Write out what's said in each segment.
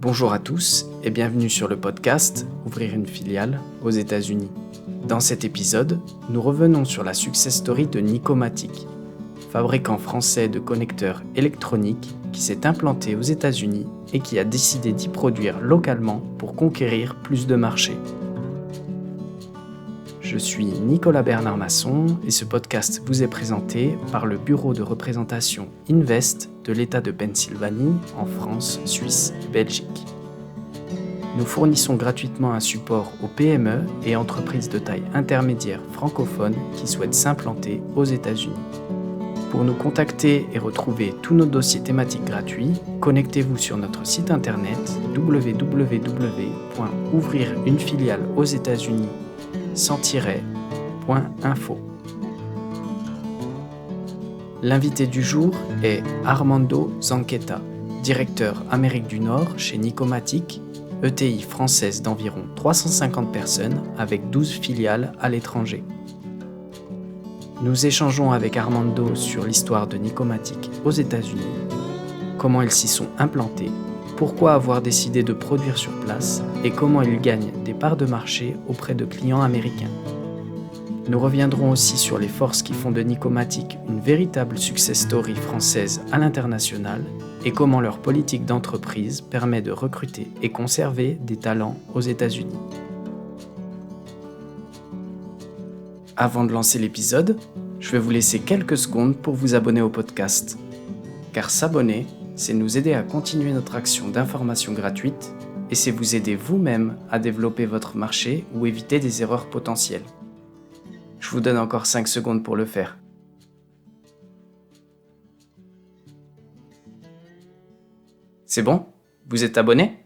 Bonjour à tous et bienvenue sur le podcast Ouvrir une filiale aux États-Unis. Dans cet épisode, nous revenons sur la success story de Nicomatic, fabricant français de connecteurs électroniques qui s'est implanté aux États-Unis et qui a décidé d'y produire localement pour conquérir plus de marchés. Je suis Nicolas Bernard Masson et ce podcast vous est présenté par le bureau de représentation Invest de l'État de Pennsylvanie en France, Suisse et Belgique. Nous fournissons gratuitement un support aux PME et entreprises de taille intermédiaire francophones qui souhaitent s'implanter aux États-Unis. Pour nous contacter et retrouver tous nos dossiers thématiques gratuits, connectez-vous sur notre site internet www.ouvrirunefilialeauxétats-unis sans-info. L'invité du jour est Armando Zanqueta, directeur Amérique du Nord chez Nicomatic, ETI française d'environ 350 personnes avec 12 filiales à l'étranger. Nous échangeons avec Armando sur l'histoire de Nicomatic aux États-Unis, comment ils s'y sont implantés, pourquoi avoir décidé de produire sur place et comment ils gagnent des parts de marché auprès de clients américains. Nous reviendrons aussi sur les forces qui font de Nicomatic une véritable success story française à l'international et comment leur politique d'entreprise permet de recruter et conserver des talents aux États-Unis. Avant de lancer l'épisode, je vais vous laisser quelques secondes pour vous abonner au podcast. Car s'abonner, c'est nous aider à continuer notre action d'information gratuite et c'est vous aider vous-même à développer votre marché ou éviter des erreurs potentielles. Je vous donne encore 5 secondes pour le faire. C'est bon ? Vous êtes abonné ?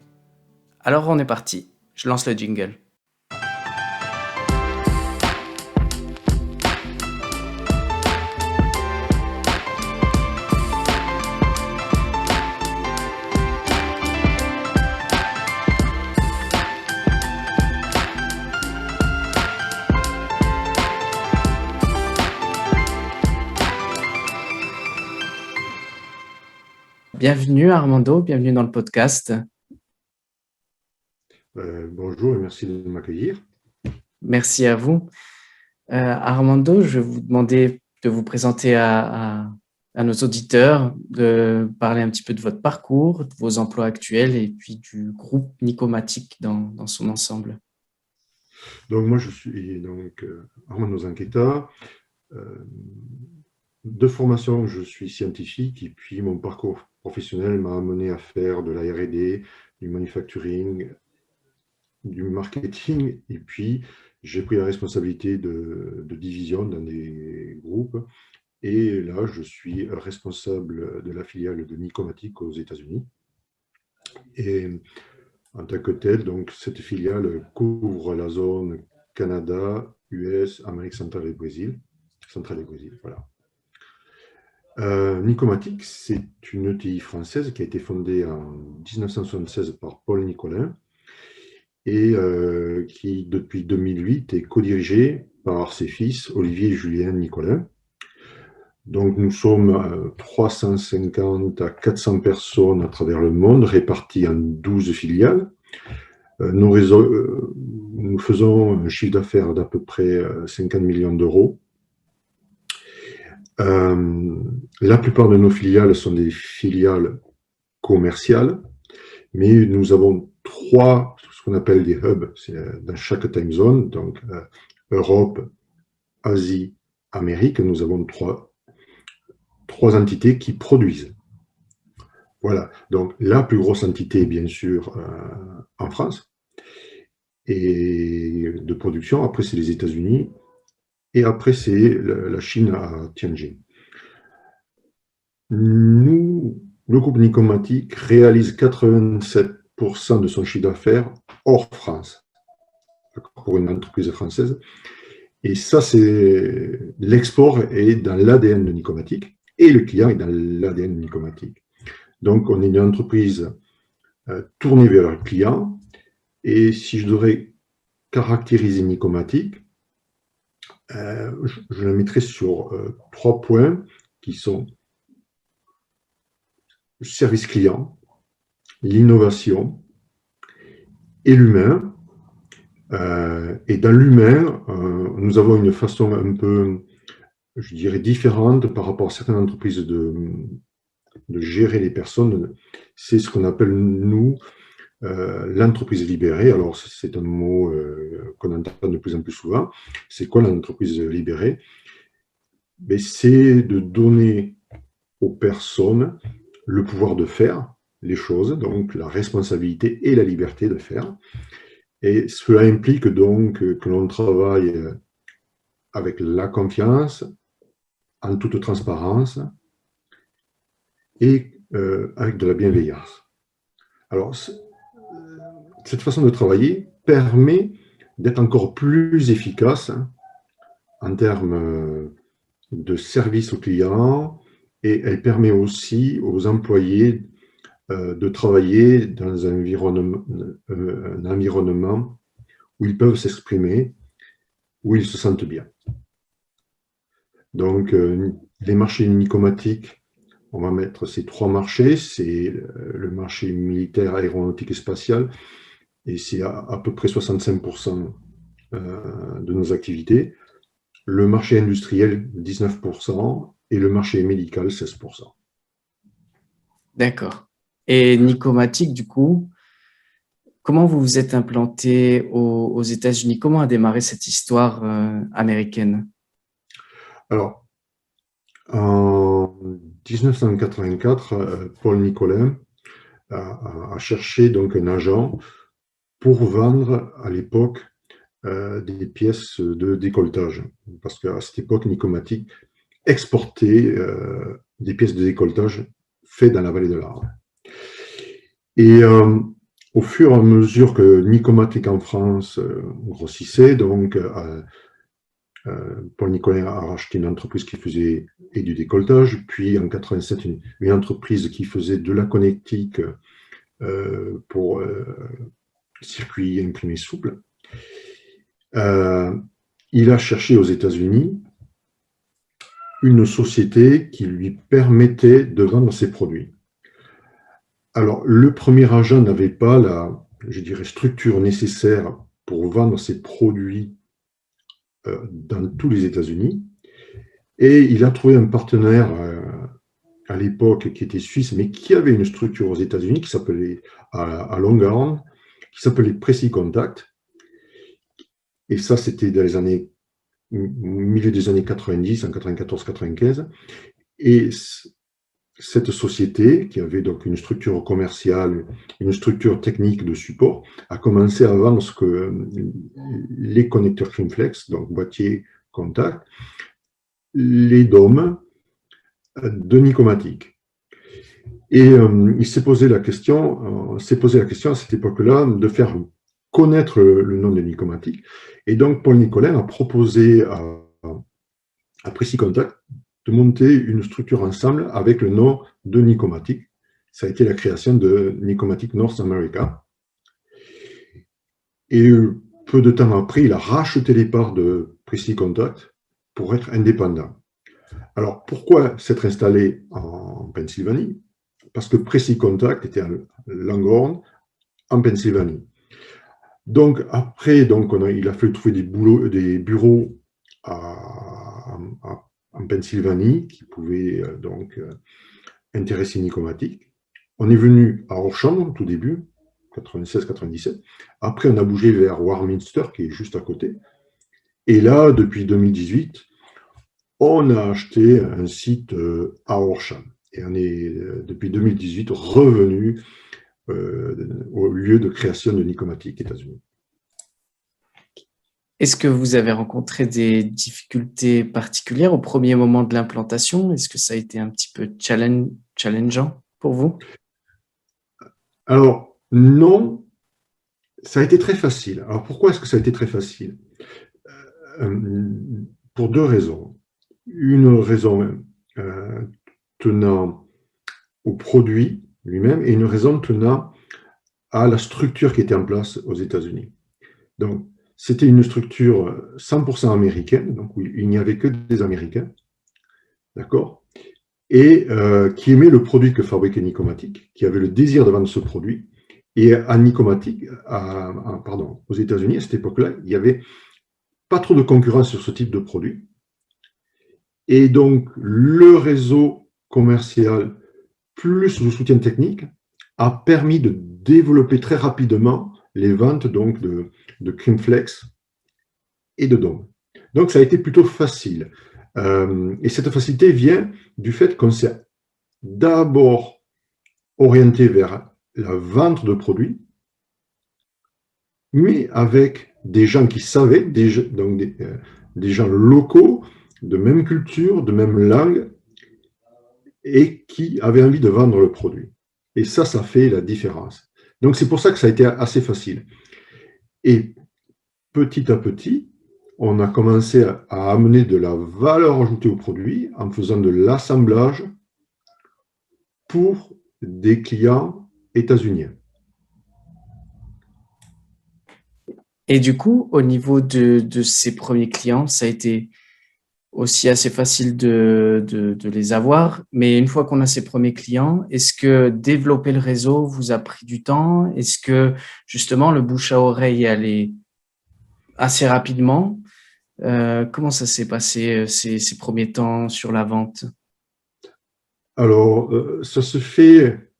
Alors on est parti, je lance le jingle. Bienvenue Armando, bienvenue dans le podcast. Bonjour et merci de m'accueillir. Merci à vous. Armando, je vais vous demander de vous présenter à nos auditeurs, de parler un petit peu de votre parcours, de vos emplois actuels et puis du groupe Nicomatic dans son ensemble. Donc moi je suis Armando Zanqueta. De formation, je suis scientifique et puis mon parcours professionnel m'a amené à faire de la R&D, du manufacturing, du marketing et puis j'ai pris la responsabilité de division dans des groupes et là je suis responsable de la filiale de Nicomatic aux États-Unis. Et en tant que tel, donc cette filiale couvre la zone Canada, US, Amérique centrale et Brésil. Voilà. Nicomatic, c'est une ETI française qui a été fondée en 1976 par Paul Nicolin et qui, depuis 2008, est co-dirigée par ses fils Olivier et Julien Nicolin. Donc, nous sommes 350 à 400 personnes à travers le monde, réparties en 12 filiales. Nous faisons un chiffre d'affaires d'à peu près 50 millions d'euros. La plupart de nos filiales sont des filiales commerciales, mais nous avons ce qu'on appelle des hubs, c'est dans chaque time zone, donc Europe, Asie, Amérique, nous avons trois entités qui produisent. Voilà, donc la plus grosse entité, bien sûr, en France, et de production, après c'est les États-Unis, et après c'est la Chine à Tianjin. Le groupe Nicomatic réalise 87% de son chiffre d'affaires hors France, pour une entreprise française. Et ça, c'est l'export est dans l'ADN de Nicomatic et le client est dans l'ADN de Nicomatic. Donc, on est une entreprise tournée vers le client. Et si je devrais caractériser Nicomatic, je la mettrais sur 3 points qui sont le service client, l'innovation et l'humain. Et dans l'humain, nous avons une façon un peu, je dirais, différente par rapport à certaines entreprises de gérer les personnes. C'est ce qu'on appelle, nous, l'entreprise libérée. Alors, c'est un mot qu'on entend de plus en plus souvent. C'est quoi l'entreprise libérée? Ben, c'est de donner aux personnes le pouvoir de faire les choses, donc la responsabilité et la liberté de faire. Et cela implique donc que l'on travaille avec la confiance, en toute transparence et avec de la bienveillance. Alors, cette façon de travailler permet d'être encore plus efficace, hein, en termes de service aux clients, et elle permet aussi aux employés de travailler dans un environnement où ils peuvent s'exprimer, où ils se sentent bien. Donc, les marchés nicomatiques, on va mettre ces trois marchés, c'est le marché militaire, aéronautique et spatial, et c'est à peu près 65% de nos activités. Le marché industriel, 19%, et le marché médical, 16%. D'accord. Et Nicomatic, du coup, comment vous vous êtes implanté aux États-Unis? Comment a démarré cette histoire américaine? Alors, en 1984, Paul Nicolin a cherché donc un agent pour vendre à l'époque des pièces de décolletage. Parce qu'à cette époque, Nicomatic exportait des pièces de décolletage faites dans la vallée de l'Arve. Et au fur et à mesure que Nicomatic en France grossissait, donc Paul Nicolin a racheté une entreprise qui faisait et du décolletage, puis en 87 une entreprise qui faisait de la connectique pour circuits imprimés souples. Il a cherché aux États-Unis une société qui lui permettait de vendre ses produits. Alors, le premier agent n'avait pas la, je dirais, structure nécessaire pour vendre ses produits dans tous les États-Unis. Et il a trouvé un partenaire à l'époque qui était suisse, mais qui avait une structure aux États-Unis qui s'appelait, à Long Island, qui s'appelait Preci Contact. Et ça, c'était dans les années, au milieu des années 90, en 94-95. Et cette société, qui avait donc une structure commerciale, une structure technique de support, a commencé à vendre ce que les connecteurs Crimflex, donc boîtier contact, les dômes de Nicomatic. Et il s'est posé la question à cette époque-là de faire connaître le nom de Nicomatic. Et donc Paul Nicolin a proposé à Preci Contact de monter une structure ensemble avec le nom de Nicomatic. Ça a été la création de Nicomatic North America. Et peu de temps après, il a racheté les parts de Preci Contact pour être indépendant. Alors, pourquoi s'être installé en Pennsylvanie? Parce que Preci Contact était à Langhorne, en Pennsylvanie. Donc, après, il a fallu trouver des bureaux en Pennsylvanie qui pouvaient intéresser Nicomatic. On est venu à Horsham au tout début, 96-97. Après, on a bougé vers Warminster, qui est juste à côté. Et là, depuis 2018, on a acheté un site à Horsham. Et on est, depuis 2018, revenu au lieu de création de Nicomatic, États-Unis. Est-ce que vous avez rencontré des difficultés particulières au premier moment de l'implantation? Est-ce que ça a été un petit peu challengeant pour vous? Alors, non, ça a été très facile. Alors, pourquoi est-ce que ça a été très facile? Pour deux raisons. Une raison tenant au produit lui-même et une raison tenant à la structure qui était en place aux États-Unis. Donc, c'était une structure 100% américaine, donc où il n'y avait que des Américains, d'accord, et qui aimait le produit que fabriquait Nicomatic, qui avait le désir de vendre ce produit, Et à Nicomatic, pardon, aux États-Unis, à cette époque-là, il n'y avait pas trop de concurrence sur ce type de produit. Et donc, le réseau commercial plus le soutien technique a permis de développer très rapidement les ventes donc de Creamflex et de Dome. Donc, ça a été plutôt facile. Et cette facilité vient du fait qu'on s'est d'abord orienté vers la vente de produits, mais avec des gens qui savaient, donc des gens locaux, de même culture, de même langue, et qui avaient envie de vendre le produit. Et ça fait la différence. Donc c'est pour ça que ça a été assez facile. Et petit à petit, on a commencé à amener de la valeur ajoutée au produit en faisant de l'assemblage pour des clients états-uniens. Et du coup, au niveau de ces premiers clients, ça a été aussi assez facile de les avoir. Mais une fois qu'on a ces premiers clients, est-ce que développer le réseau vous a pris du temps? Est-ce que justement le bouche à oreille est allé assez rapidement? Comment ça s'est passé ces premiers temps sur la vente? Alors, ça se fait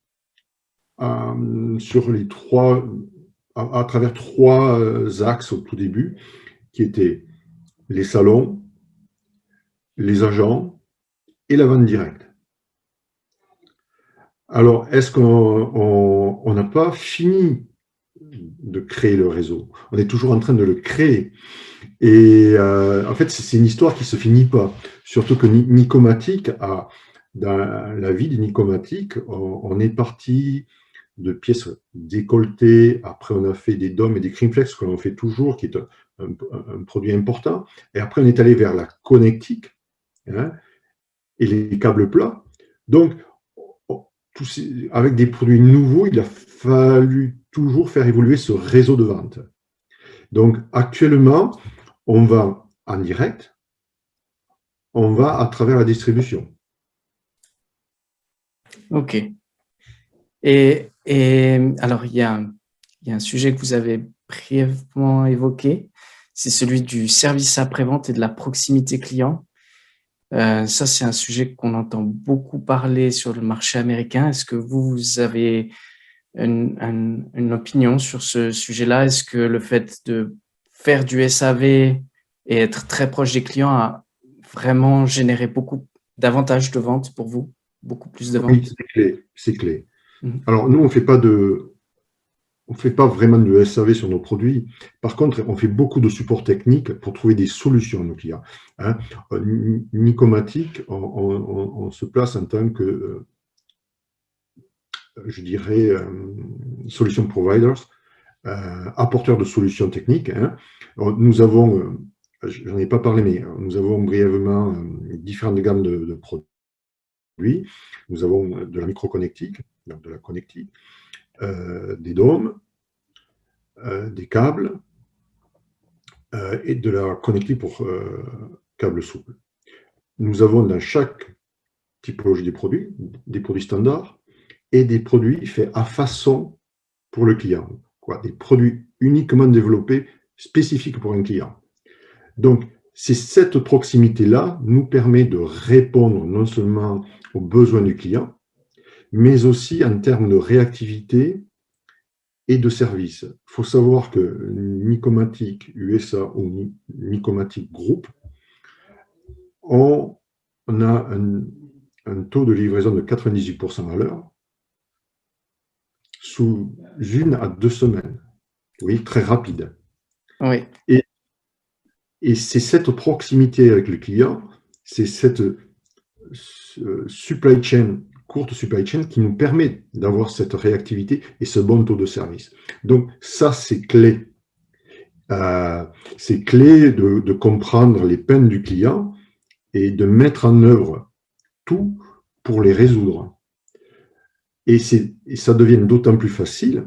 sur les à travers trois axes au tout début, qui étaient les salons, les agents et la vente directe. Alors, est-ce qu'on n'a pas fini de créer le réseau? On est toujours en train de le créer. Et en fait, c'est une histoire qui ne se finit pas. Surtout que Nicomatic, dans la vie de Nicomatic, on est parti de pièces décolletées. Après, on a fait des dômes et des creamflex que l'on fait toujours, qui est un produit important. Et après, on est allé vers la connectique, hein, et les câbles plats. Donc, avec des produits nouveaux, il a fallu toujours faire évoluer ce réseau de vente. Donc, actuellement, on va en direct, on va à travers la distribution. Ok. Alors, il y a un sujet que vous avez brièvement évoqué, c'est celui du service après-vente et de la proximité client. Ça, c'est un sujet qu'on entend beaucoup parler sur le marché américain. Est-ce que vous avez une opinion sur ce sujet-là? Est-ce que le fait de faire du SAV et être très proche des clients a vraiment généré beaucoup davantage de ventes pour vous? Beaucoup plus de Oui, ventes? c'est clé, c'est clé. Mhm. Alors, nous, on ne fait pas vraiment de SAV sur nos produits. Par contre, on fait beaucoup de support technique pour trouver des solutions à nos clients. Hein. Nicomatic, on se place en tant que, je dirais, solution providers, apporteurs de solutions techniques. Hein. Nous avons, j'en ai pas parlé, mais nous avons brièvement différentes gammes de produits. Nous avons de la microconnectique, donc de la connectique, des dômes, des câbles, et de la connectique pour câbles souples. Nous avons dans chaque typologie des produits standards et des produits faits à façon pour le client. Des produits uniquement développés, spécifiques pour un client. Donc, cette proximité-là nous permet de répondre non seulement aux besoins du client, mais aussi en termes de réactivité et de service. Il faut savoir que Nicomatic USA ou Nicomatic Group, on a un taux de livraison de 98% à l'heure sous 1 à 2 semaines. Oui, très rapide. Oui. Et c'est cette proximité avec le client, c'est cette supply chain, courte supply chain, qui nous permet d'avoir cette réactivité et ce bon taux de service. Donc ça, c'est clé. C'est clé de comprendre les peines du client et de mettre en œuvre tout pour les résoudre. Et ça devient d'autant plus facile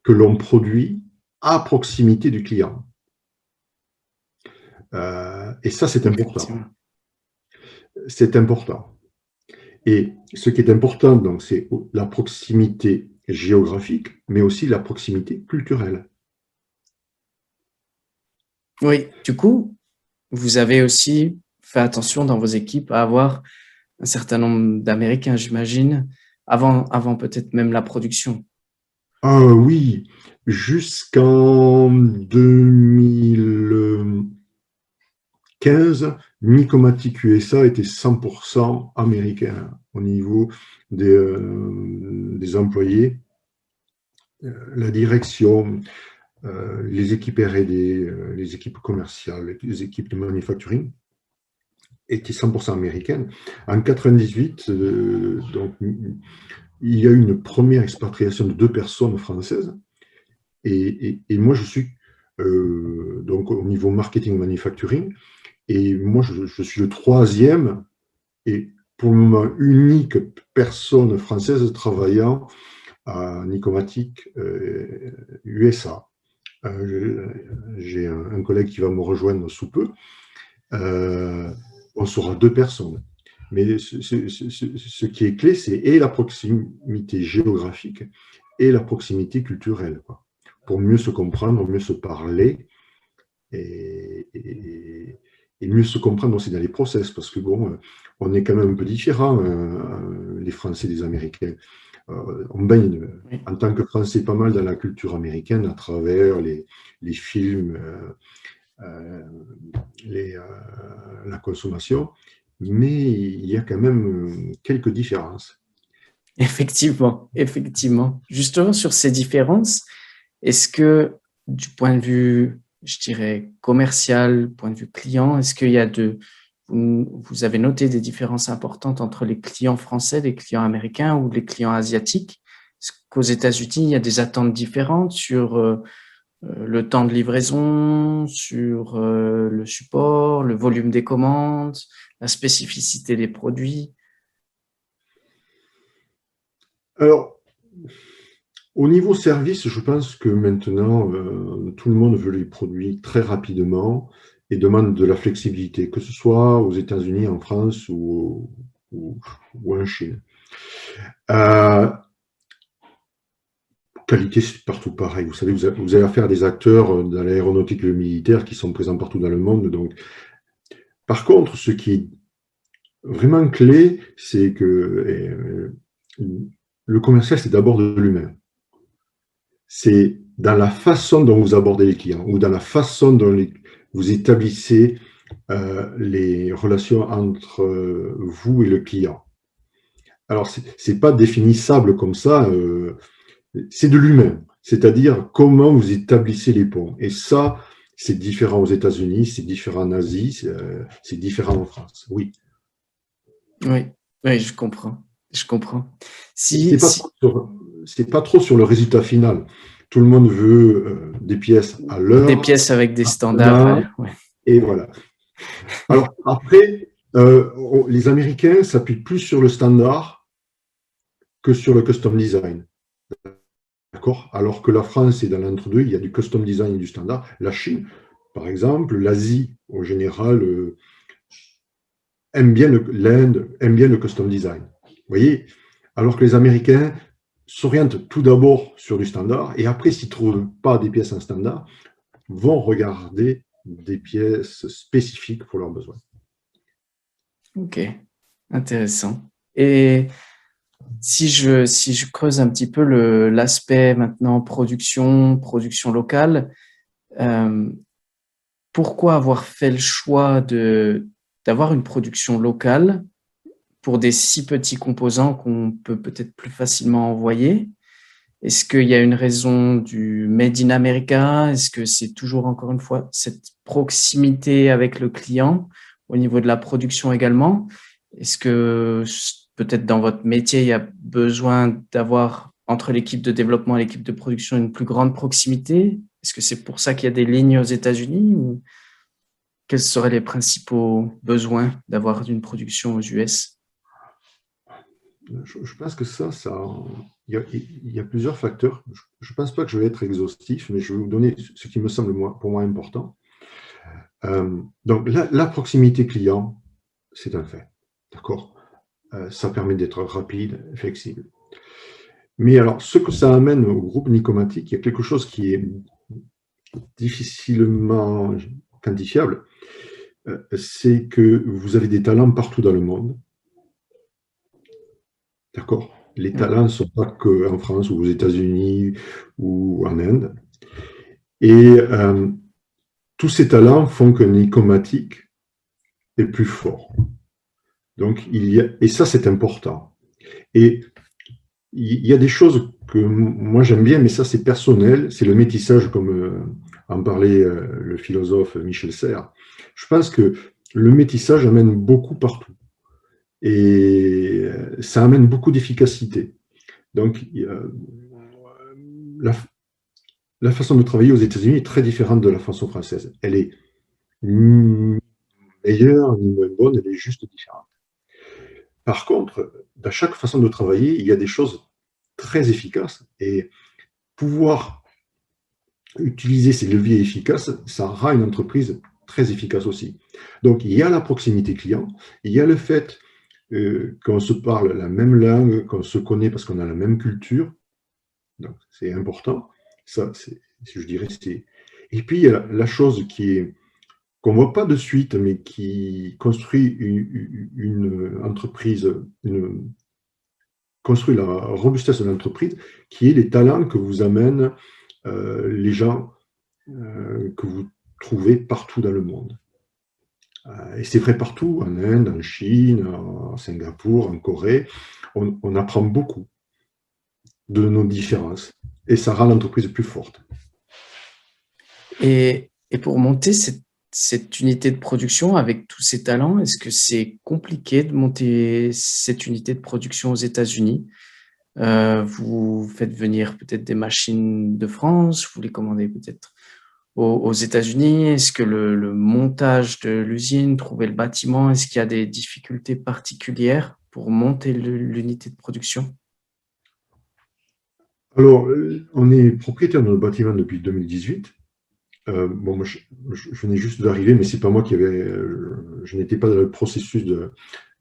que l'on produit à proximité du client. Et ça, c'est important. C'est important. Et ce qui est important, donc, c'est la proximité géographique, mais aussi la proximité culturelle. Oui, du coup, vous avez aussi fait attention dans vos équipes à avoir un certain nombre d'Américains, j'imagine, avant peut-être même la production. Ah oui, jusqu'en 2015, Nicomatic USA était 100% américain au niveau des employés. La direction, les équipes R&D, les équipes commerciales, les équipes de manufacturing étaient 100% américaines. En 98, donc, il y a eu une première expatriation de 2 personnes françaises. Et moi, je suis donc au niveau marketing manufacturing. Et moi, je suis le troisième et pour le moment unique personne française travaillant à Nicomatic USA. J'ai un collègue qui va me rejoindre sous peu. On sera 2 personnes. Mais ce qui est clé, c'est et la proximité géographique et la proximité culturelle, quoi, pour mieux se comprendre, mieux se parler et mieux se comprendre aussi dans les process, parce que bon, on est quand même un peu différents, les Français des Américains. On baigne Oui. en tant que Français pas mal dans la culture américaine à travers les films, euh, la consommation, mais il y a quand même quelques différences. Effectivement, effectivement. Justement, sur ces différences, est-ce que du point de vue, je dirais, commercial, point de vue client, est-ce qu'il y a vous avez noté des différences importantes entre les clients français, les clients américains ou les clients asiatiques? Est-ce qu'aux États-Unis, il y a des attentes différentes sur le temps de livraison, sur le support, le volume des commandes, la spécificité des produits? Alors, au niveau service, je pense que maintenant, tout le monde veut les produits très rapidement et demande de la flexibilité, que ce soit aux États-Unis, en France ou, ou en Chine. Euh, Qualité, c'est partout pareil. Vous savez, vous avez affaire à des acteurs dans l'aéronautique et le militaire qui sont présents partout dans le monde. Donc, par contre, ce qui est vraiment clé, c'est que le commercial, c'est d'abord de l'humain. C'est dans la façon dont vous abordez les clients ou dans la façon dont vous établissez les relations entre vous et le client. Alors, c'est pas définissable comme ça, c'est de l'humain, c'est-à-dire comment vous établissez les ponts. Et ça, c'est différent aux États-Unis, c'est différent en Asie, c'est différent en France. Oui. Oui, oui, je comprends. Je comprends. C'est pas trop sur, c'est pas trop sur le résultat final. Tout le monde veut des pièces à Des l'heure, pièces avec des standards, demain, ouais. et voilà. Alors après, les Américains s'appuient plus sur le standard que sur le custom design. D'accord? Alors que la France est dans l'entre-deux, il y a du custom design et du standard. La Chine, par exemple, l'Asie, en général, l'Inde aime bien le custom design. Vous voyez? Alors que les Américains s'orientent tout d'abord sur du standard et après, s'ils ne trouvent pas des pièces en standard, vont regarder des pièces spécifiques pour leurs besoins. Ok, intéressant. Et si je creuse un petit peu l'aspect maintenant production locale, euh, pourquoi avoir fait le choix d'avoir une production locale pour des si petits composants qu'on peut peut-être plus facilement envoyer? Est-ce qu'il y a une raison du Made in America? Est-ce que c'est toujours, encore une fois, cette proximité avec le client au niveau de la production également? Est-ce que peut-être dans votre métier, il y a besoin d'avoir entre l'équipe de développement et l'équipe de production une plus grande proximité? Est-ce que c'est pour ça qu'il y a des lignes aux États-Unis ou quels seraient les principaux besoins d'avoir une production aux US? Je pense que il y a plusieurs facteurs. Je ne pense pas que je vais être exhaustif, mais je vais vous donner ce qui me semble pour moi important. Donc, la proximité client, c'est un fait. D'accord? Ça permet d'être rapide, flexible. Mais alors, ce que ça amène au groupe Nicomatique, il y a quelque chose qui est difficilement quantifiable, c'est que vous avez des talents partout dans le monde. D'accord? Les Oui. talents ne sont pas qu'en France ou aux États-Unis ou en Inde. Et tous ces talents font que Nicomatique est plus fort. Donc, et ça, c'est important. Et il y a des choses que moi j'aime bien, mais ça, c'est personnel. C'est le métissage, comme en parlait le philosophe Michel Serres. Je pense que le métissage amène beaucoup partout. Et ça amène beaucoup d'efficacité. Donc, la, la façon de travailler aux États-Unis est très différente de la façon française. Elle est ni meilleure ni moins bonne, elle est juste différente. Par contre, dans chaque façon de travailler, il y a des choses très efficaces et pouvoir utiliser ces leviers efficaces, ça rend une entreprise très efficace aussi. Donc, il y a la proximité client, il y a le fait qu'on se parle la même langue, qu'on se connaît parce qu'on a la même culture. Donc, c'est important. Ça, je dirais, c'est. Et puis, il y a la chose qu'on ne voit pas de suite, mais qui construit une entreprise, construit la robustesse de l'entreprise, qui est les talents que vous amènent les gens que vous trouvez partout dans le monde. Et c'est vrai partout, en Inde, en Chine, à Singapour, en Corée. On apprend beaucoup de nos différences et ça rend l'entreprise plus forte. Et pour monter cette unité de production avec tous ces talents, est-ce que c'est compliqué de monter cette unité de production aux États-Unis? Vous faites venir peut-être des machines de France, vous les commandez peut-être aux États-Unis. Est-ce que le montage de l'usine, trouver le bâtiment, est-ce qu'il y a des difficultés particulières pour monter l'unité de production? Alors, on est propriétaire de notre bâtiment depuis 2018. Bon, moi, je venais juste d'arriver, mais c'est pas moi qui avait. Je n'étais pas dans le processus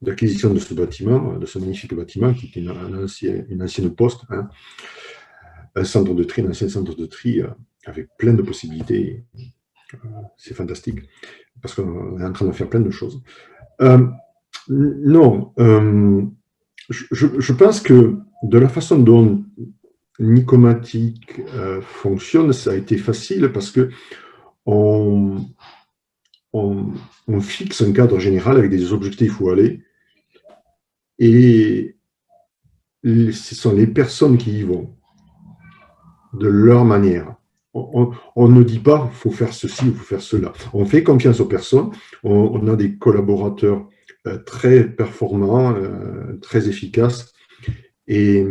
d'acquisition de ce bâtiment, de ce magnifique bâtiment, qui était une ancienne poste, hein, un centre de tri, un ancien centre de tri, avec plein de possibilités. C'est fantastique, parce qu'on est en train de faire plein de choses. Non, je pense que de la façon dont Nicomatic fonctionne, ça a été facile parce que on, on fixe un cadre général avec des objectifs où aller et ce sont les personnes qui y vont de leur manière. On ne dit pas il faut faire ceci ou il faut faire cela. On fait confiance aux personnes. On a des collaborateurs très performants, très efficaces et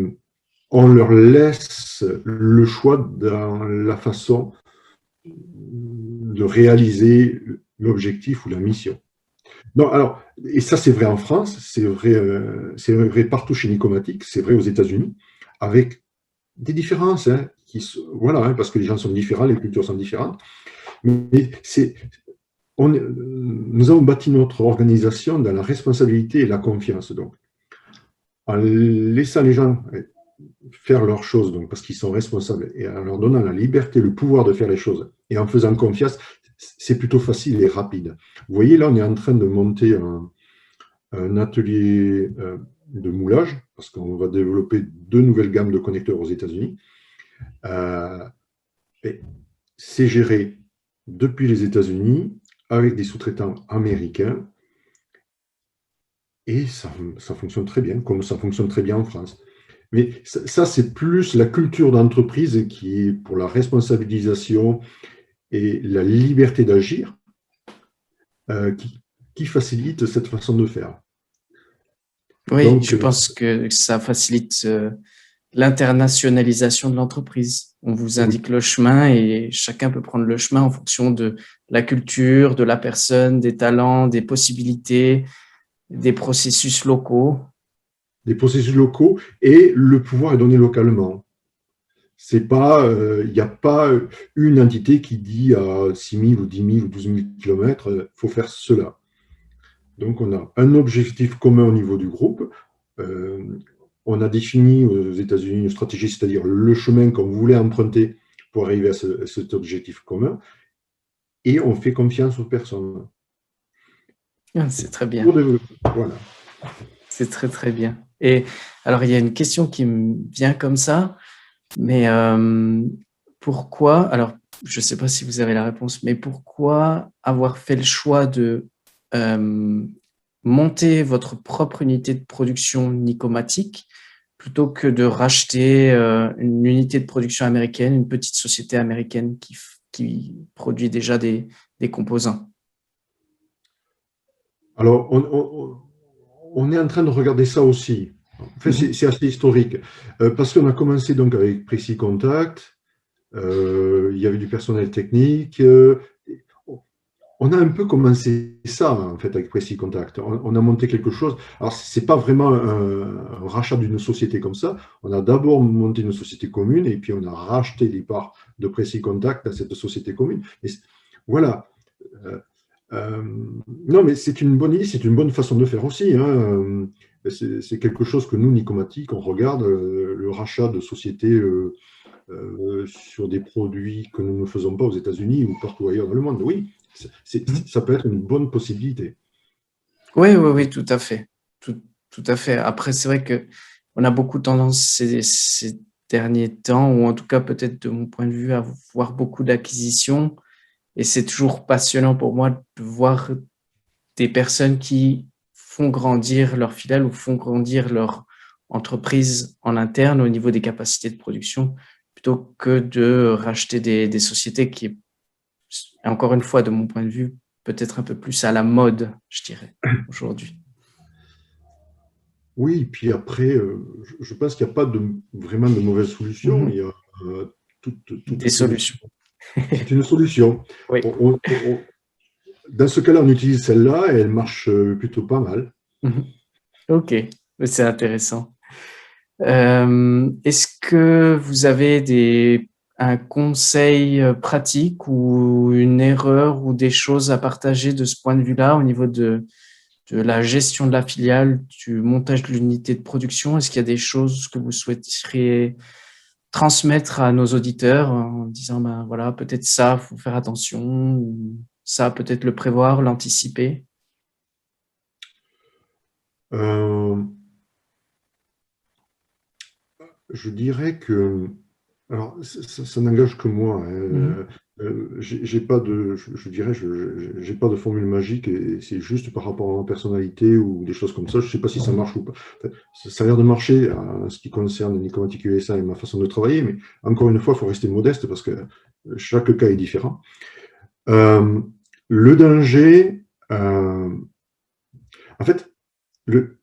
on leur laisse le choix dans la façon de réaliser l'objectif ou la mission. Non, alors, et ça c'est vrai en France, c'est vrai partout chez Nicomatic, c'est vrai aux États-Unis, avec des différences, hein, voilà, hein, parce que les gens sont différents, les cultures sont différentes, mais nous avons bâti notre organisation dans la responsabilité et la confiance. Donc, en laissant les gens faire leurs choses, donc, parce qu'ils sont responsables, et en leur donnant la liberté, le pouvoir de faire les choses, et en faisant confiance, c'est plutôt facile et rapide. Vous voyez, là, on est en train de monter un atelier de moulage, parce qu'on va développer 2 nouvelles gammes de connecteurs aux États-Unis. C'est géré depuis les États-Unis avec des sous-traitants américains et ça fonctionne très bien, comme ça fonctionne très bien en France. Mais ça c'est plus la culture d'entreprise qui est pour la responsabilisation et la liberté d'agir qui facilite cette façon de faire. Oui, je pense que ça facilite l'internationalisation de l'entreprise. On vous indique le chemin et chacun peut prendre le chemin en fonction de la culture, de la personne, des talents, des possibilités, des processus locaux. Des processus locaux et le pouvoir est donné localement. C'est pas, il n'y a pas une entité qui dit à 6 000 ou 10 000 ou 12 000 kilomètres, il faut faire cela. Donc, on a un objectif commun au niveau du groupe. on a défini aux États-Unis une stratégie, c'est-à-dire le chemin qu'on voulait emprunter pour arriver à cet objectif commun, et on fait confiance aux personnes. C'est très bien. Voilà. C'est très, très bien. Et alors, il y a une question qui me vient comme ça, mais pourquoi, alors, je ne sais pas si vous avez la réponse, mais pourquoi avoir fait le choix de monter votre propre unité de production Nicomatic plutôt que de racheter une unité de production américaine, une petite société américaine qui produit déjà des composants? Alors, on est en train de regarder ça aussi. Enfin, c'est assez historique. Parce qu'on a commencé donc avec Précis Contact, il y avait du personnel technique. On a un peu commencé ça, en fait, avec Précis Contact. On a monté quelque chose. Alors, ce n'est pas vraiment un rachat d'une société comme ça. On a d'abord monté une société commune et puis on a racheté les parts de Précis Contact à cette société commune. Et voilà. Euh, non, mais c'est une bonne idée, c'est une bonne façon de faire aussi, hein. C'est quelque chose que nous, Nicomatic, on regarde, le rachat de sociétés sur des produits que nous ne faisons pas aux États-Unis ou partout ailleurs dans le monde. Oui, ça peut être une bonne possibilité. Oui, oui, oui, tout à fait. Tout à fait. Après, c'est vrai qu'on a beaucoup tendance ces derniers temps, ou en tout cas peut-être de mon point de vue, à voir beaucoup d'acquisitions. Et c'est toujours passionnant pour moi de voir des personnes qui font grandir leur filiale ou font grandir leur entreprise en interne au niveau des capacités de production, plutôt que de racheter des sociétés qui, encore une fois, de mon point de vue, peut-être un peu plus à la mode, je dirais, aujourd'hui. Oui, puis après, je pense qu'il n'y a pas vraiment de mauvaise solution. Il y a Des toute solutions. solution. C'est une solution. Oui. Dans ce cas-là, on utilise celle-là et elle marche plutôt pas mal. Ok, c'est intéressant. Est-ce que vous avez un conseil pratique ou une erreur ou des choses à partager de ce point de vue-là au niveau de la gestion de la filiale, du montage de l'unité de production? Est-ce qu'il y a des choses que vous souhaiteriez transmettre à nos auditeurs en disant, ben voilà, peut-être ça, faut faire attention, ou ça, peut-être le prévoir, l'anticiper? Euh, je dirais que, alors ça n'engage que moi, hein. J'ai pas de, je dirais, j'ai pas de formule magique et c'est juste par rapport à ma personnalité ou des choses comme ça. Je sais pas si ça marche ou pas. Enfin, ça a l'air de marcher en ce qui concerne Nicomatic USA et ma façon de travailler, mais encore une fois, il faut rester modeste parce que chaque cas est différent. Euh, le danger, en fait, le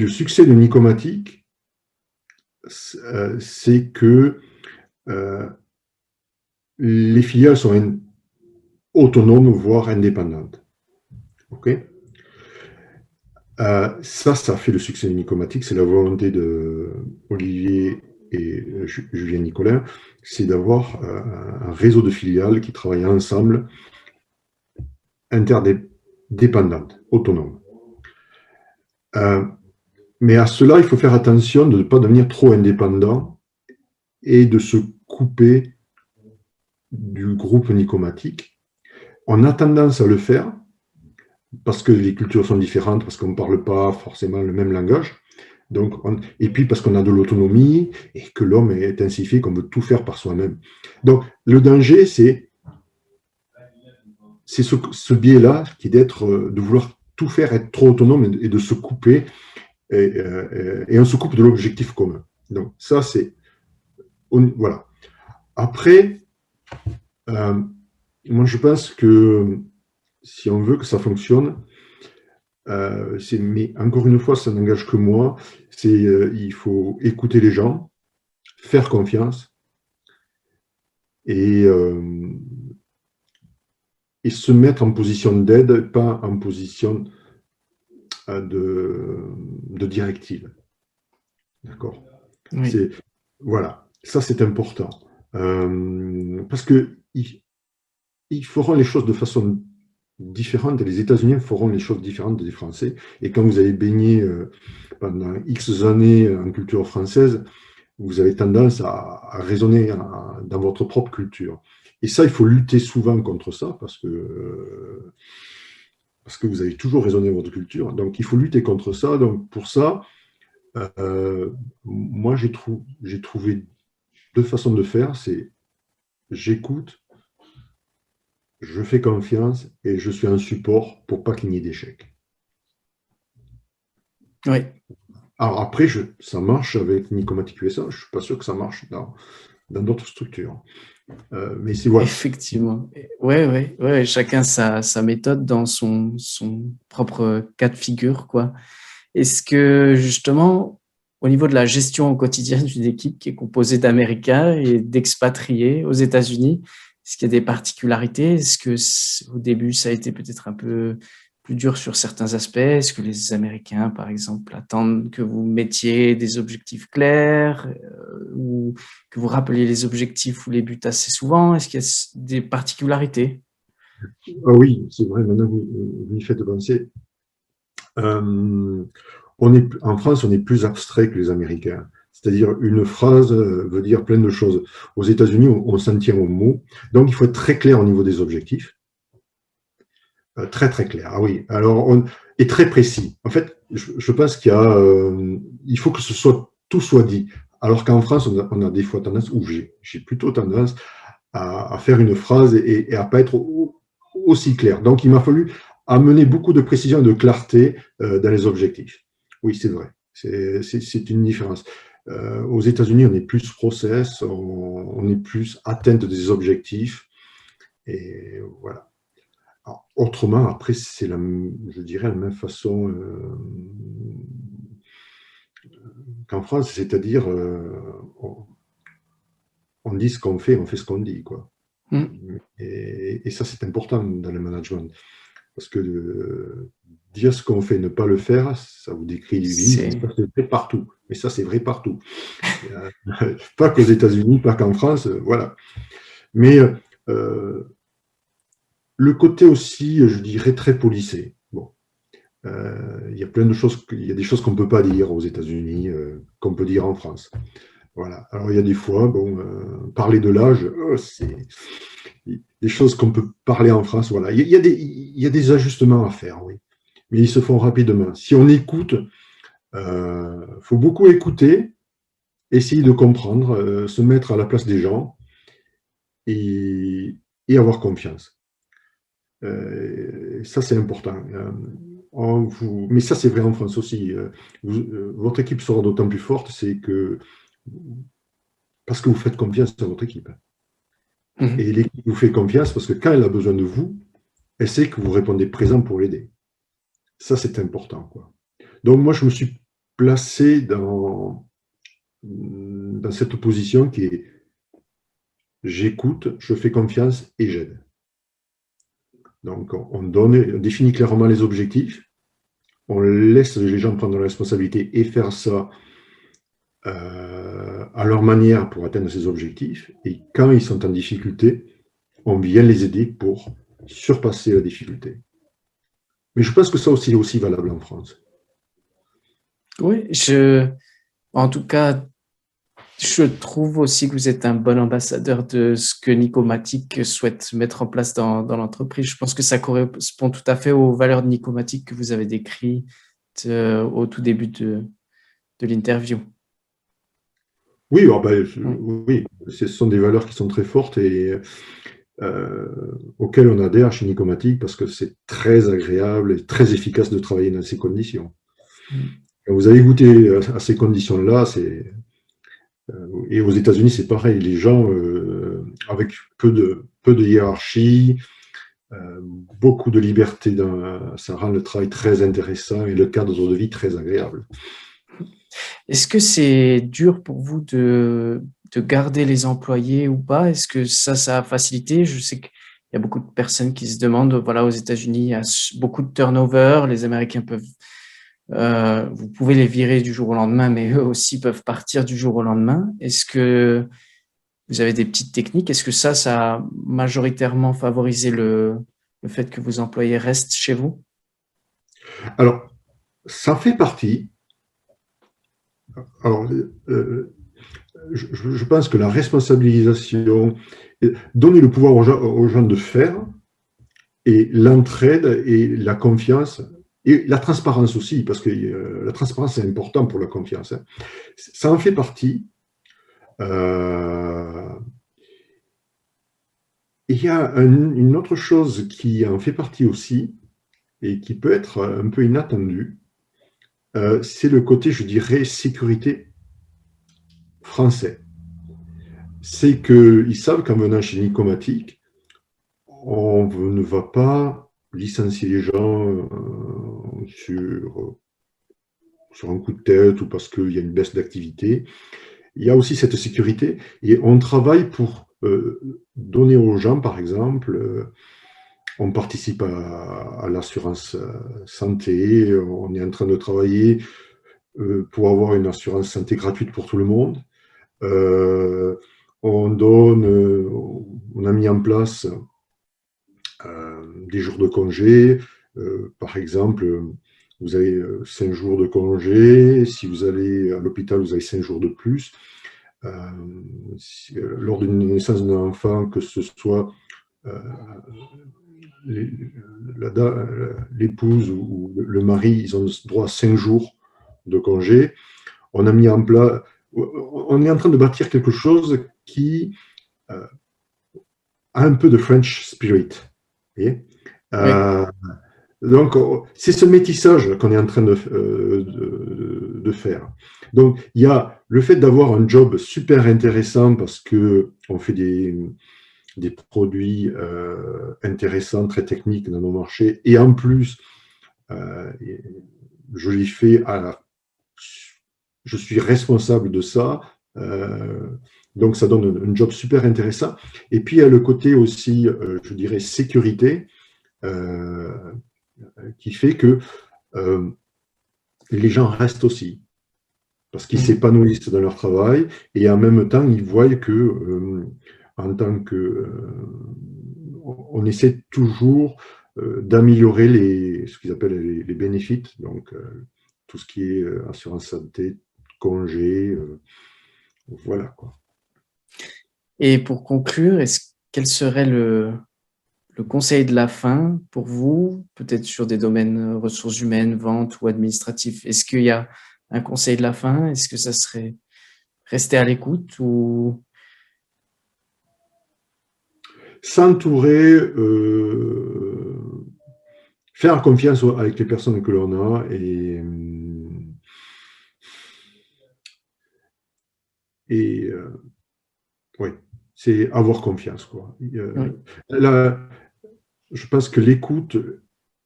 succès de Nicomatic, c'est que les filiales sont autonomes, voire indépendantes. Okay, ça fait le succès de Nicomatic, c'est la volonté de Olivier et Julien Nicolin, c'est d'avoir un réseau de filiales qui travaillent ensemble, interdépendantes, autonomes. Mais à cela, il faut faire attention de ne pas devenir trop indépendant et de se couper du groupe Nicomatic. On a tendance à le faire parce que les cultures sont différentes, parce qu'on ne parle pas forcément le même langage. Donc et puis parce qu'on a de l'autonomie et que l'homme est ainsi fait qu'on veut tout faire par soi-même. Donc le danger, c'est ce biais-là qui est de vouloir tout faire, être trop autonome et de se couper, et on se coupe de l'objectif commun. Donc ça, voilà. Après, moi je pense que si on veut que ça fonctionne, mais encore une fois, ça n'engage que moi, il faut écouter les gens, faire confiance et, et se mettre en position d'aide, pas en position de directive. D'accord. Oui. Voilà, ça c'est important. Parce qu'ils feront les choses de façon différentes et les États-Unis feront les choses différentes des Français. Et quand vous avez baigné pendant X années en culture française, vous avez tendance à raisonner dans votre propre culture. Et ça, il faut lutter souvent contre ça parce que vous avez toujours raisonné votre culture. Donc, il faut lutter contre ça. Donc, pour ça, moi, j'ai trouvé deux façons de faire. C'est j'écoute, je fais confiance et je suis un support pour pas qu'il n'y ait d'échec. Oui, Alors après, ça marche avec Nicomatic USA. Je suis pas sûr que ça marche dans d'autres structures. Mais c'est voilà. effectivement. Ouais, ouais, ouais, chacun sa méthode dans son propre cas de figure, quoi. Est-ce que justement, au niveau de la gestion au quotidien d'une équipe qui est composée d'Américains et d'expatriés aux États-Unis, est-ce qu'il y a des particularités? Est-ce que au début, ça a été peut-être un peu plus dur sur certains aspects? Est-ce que les Américains, par exemple, attendent que vous mettiez des objectifs clairs ou que vous rappeliez les objectifs ou les buts assez souvent? Est-ce qu'il y a des particularités? Ah oui, c'est vrai, maintenant vous m'y faites penser. Euh, en France, on est plus abstrait que les Américains. C'est-à-dire, une phrase veut dire plein de choses. Aux États-Unis, on s'en tient aux mots. Donc, il faut être très clair au niveau des objectifs. Très, très clair. Ah oui. Alors, et très précis. En fait, je pense il faut que tout soit dit. Alors qu'en France, on a des fois tendance, ou j'ai plutôt tendance à faire une phrase et à pas être aussi clair. Donc, il m'a fallu amener beaucoup de précision et de clarté dans les objectifs. Oui, c'est vrai. C'est une différence. Aux États-Unis, on est plus process, on est plus atteinte des objectifs. Et voilà. Alors, autrement, après, je dirais, la même façon qu'en France, c'est-à-dire, on dit ce qu'on fait, on fait ce qu'on dit, quoi. Hmm. Et ça, c'est important dans le management. Parce que dire ce qu'on fait, ne pas le faire, ça vous décrédibilise. Et C'est, ça, c'est vrai partout. Mais ça, c'est vrai partout. Pas qu'aux États-Unis, pas qu'en France, voilà. Mais le côté aussi, je dirais, très policé. Bon, il y a plein de choses, il y a des choses qu'on ne peut pas dire aux États-Unis, qu'on peut dire en France. Voilà. Alors, il y a des fois, bon, parler de l'âge, c'est des choses qu'on peut parler en France. Voilà. Il y a des ajustements à faire, oui. Mais ils se font rapidement. Si on écoute, faut beaucoup écouter, essayer de comprendre, se mettre à la place des gens et, et avoir confiance. Ça, c'est important. Mais ça, c'est vrai en France aussi. Votre équipe sera d'autant plus forte, c'est que parce que vous faites confiance à votre équipe. Et Mhm. l'équipe vous fait confiance parce que quand elle a besoin de vous, elle sait que vous répondez présent pour l'aider. Ça, c'est important, quoi. Donc, moi, je me suis placé dans cette position qui est j'écoute, je fais confiance et j'aide. Donc, on définit clairement les objectifs, on laisse les gens prendre la responsabilité et faire ça à leur manière pour atteindre ces objectifs. Et quand ils sont en difficulté, on vient les aider pour surpasser la difficulté. Mais je pense que ça aussi est aussi valable en France. Oui, en tout cas, je trouve aussi que vous êtes un bon ambassadeur de ce que Nicomatic souhaite mettre en place dans l'entreprise. Je pense que ça correspond tout à fait aux valeurs de Nicomatic que vous avez décrites au tout début de l'interview. Oui, alors ben, Mm. oui, ce sont des valeurs qui sont très fortes et auxquelles on adhère chez Nicomatic parce que c'est très agréable et très efficace de travailler dans ces conditions. Mm. Quand vous avez goûté à ces conditions-là, et aux États-Unis, c'est pareil. Les gens avec peu de hiérarchie, beaucoup de liberté, ça rend le travail très intéressant et le cadre de vie très agréable. Est-ce que c'est dur pour vous de garder les employés ou pas? Est-ce que ça a facilité? Je sais qu'il y a beaucoup de personnes qui se demandent, voilà, aux États-Unis, il y a beaucoup de turnover. Les Américains vous pouvez les virer du jour au lendemain, mais eux aussi peuvent partir du jour au lendemain. Est-ce que vous avez des petites techniques? Est-ce que ça a majoritairement favorisé le fait que vos employés restent chez vous? Alors, ça fait partie. Alors, je pense que la responsabilisation, donner le pouvoir aux gens de faire, et l'entraide et la confiance, et la transparence aussi, parce que la transparence est important pour la confiance. Hein. Ça en fait partie. Euh, il y a une autre chose qui en fait partie aussi, et qui peut être un peu inattendue, c'est le côté, je dirais, sécurité français. C'est qu'ils savent qu'en venant chez Nicomatic, on ne va pas licencier les gens sur un coup de tête ou parce qu'il y a une baisse d'activité. Il y a aussi cette sécurité et on travaille pour donner aux gens, par exemple, on participe à l'assurance santé, on est en train de travailler pour avoir une assurance santé gratuite pour tout le monde. Euh, on donne, on a mis en place des jours de congé. Par exemple, vous avez 5 jours de congé. Si vous allez à l'hôpital, vous avez 5 jours de plus. Lors d'une naissance d'un enfant, que ce soit euh, l'épouse ou le mari, ils ont droit à 5 jours de congé. On a mis en place, on est en train de bâtir quelque chose qui a un peu de French spirit. Vous voyez Oui. Donc, c'est ce métissage qu'on est en train de faire. Donc, il y a le fait d'avoir un job super intéressant parce qu'on fait des produits intéressants, très techniques dans nos marchés, et en plus, euh, je les fais je suis responsable de ça. Donc, ça donne un job super intéressant. Et puis, il y a le côté aussi, je dirais, sécurité. Euh, qui fait que euh, les gens restent aussi, parce qu'ils Mhm. s'épanouissent dans leur travail et en même temps, ils voient que, en tant que. On essaie toujours d'améliorer ce qu'ils appellent les bénéfices, donc tout ce qui est assurance santé, congé, voilà quoi. Et pour conclure, quel serait le conseil de la fin pour vous, peut-être sur des domaines ressources humaines, vente ou administratifs? Est-ce qu'il y a un conseil de la fin? Est-ce que ça serait rester à l'écoute ou... S'entourer, faire confiance avec les personnes que l'on a et oui, c'est avoir confiance, quoi. Oui, Là, je pense que l'écoute,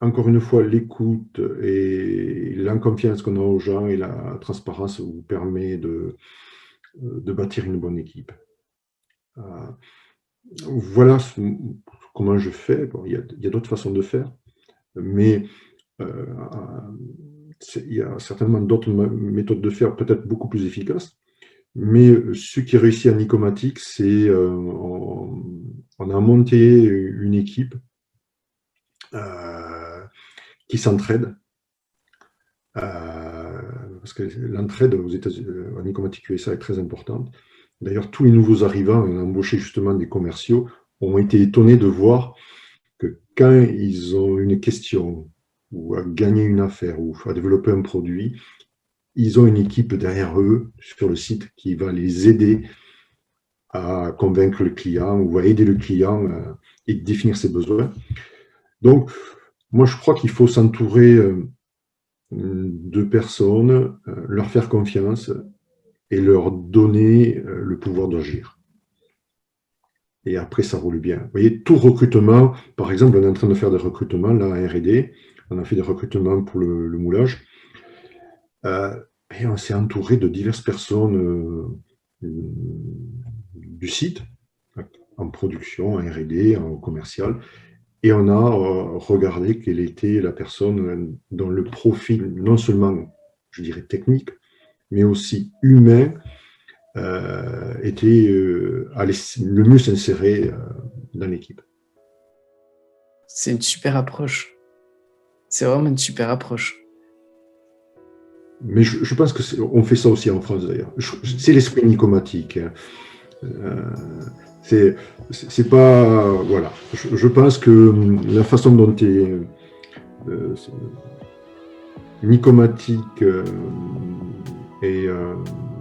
encore une fois, l'écoute et la confiance qu'on a aux gens et la transparence vous permet de bâtir une bonne équipe. Euh, voilà comment je fais. Bon, il y a d'autres façons de faire, mais euh, il y a certainement d'autres méthodes de faire peut-être beaucoup plus efficaces. Mais ce qui réussit à Nicomatic, c'est on a monté une équipe euh, qui s'entraide. Parce que l'entraide aux États-Unis, en Nicomatic USA est très importante. D'ailleurs, tous les nouveaux arrivants, on a embauché justement des commerciaux, ont été étonnés de voir que quand ils ont une question ou à gagner une affaire ou à développer un produit, ils ont une équipe derrière eux sur le site qui va les aider à convaincre le client ou à aider le client et définir ses besoins. Donc, moi, je crois qu'il faut s'entourer de personnes, leur faire confiance et leur donner le pouvoir d'agir. Et après, ça roule bien. Vous voyez, tout recrutement, par exemple, on est en train de faire des recrutements, là, à R&D, on a fait des recrutements pour le moulage, et on s'est entouré de diverses personnes du site, en production, en R&D, en commercial, et on a regardé quelle était la personne dont le profil, non seulement, je dirais, technique, mais aussi humain, allait le mieux s'insérer dans l'équipe. C'est une super approche. C'est vraiment une super approche. Mais je pense qu'on fait ça aussi en France d'ailleurs. C'est l'esprit nicomatique. Hein. C'est pas. Voilà. Je pense que la façon dont nicomatique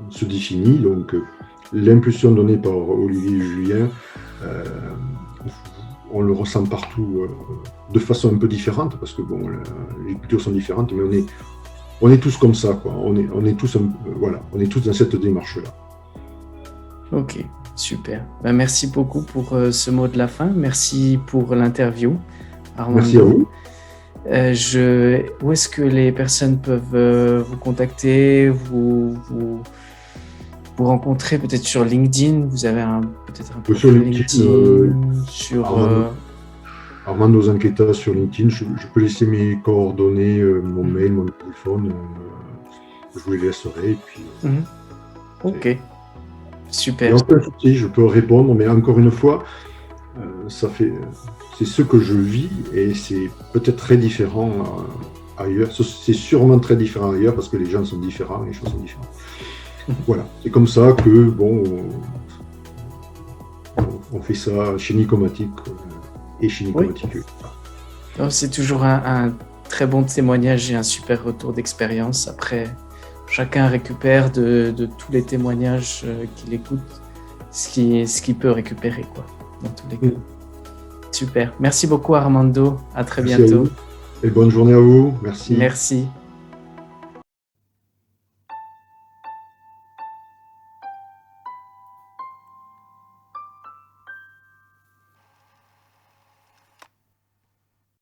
se définit, donc l'impulsion donnée par Olivier et Julien, on le ressent partout de façon un peu différente, parce que bon, les cultures sont différentes, mais on est tous comme ça, quoi. On est tous, on est tous dans cette démarche-là. Ok, super. Ben, merci beaucoup pour ce mot de la fin. Merci pour l'interview, Armando. Merci à vous. Où est-ce que les personnes peuvent vous contacter, vous rencontrer peut-être sur LinkedIn? Vous avez peut-être un profil sur LinkedIn, sur Armando Zanqueta sur LinkedIn. Je peux laisser mes coordonnées, mon mail, mon téléphone. Je vous les laisserai. Et puis, ok, super. Je peux répondre, mais encore une fois, c'est ce que je vis et c'est peut-être très différent ailleurs. C'est sûrement très différent ailleurs parce que les gens sont différents, les choses sont différentes. Voilà, c'est comme ça que bon, on fait ça chez Nicomatique et chez Nicomatique. Oui. C'est toujours un très bon témoignage et un super retour d'expérience. Après, chacun récupère de tous les témoignages qu'il écoute ce qu'il peut récupérer, quoi, dans tous les cas. Super. Merci beaucoup, Armando. À très bientôt. Et bonne journée à vous. Merci. Merci.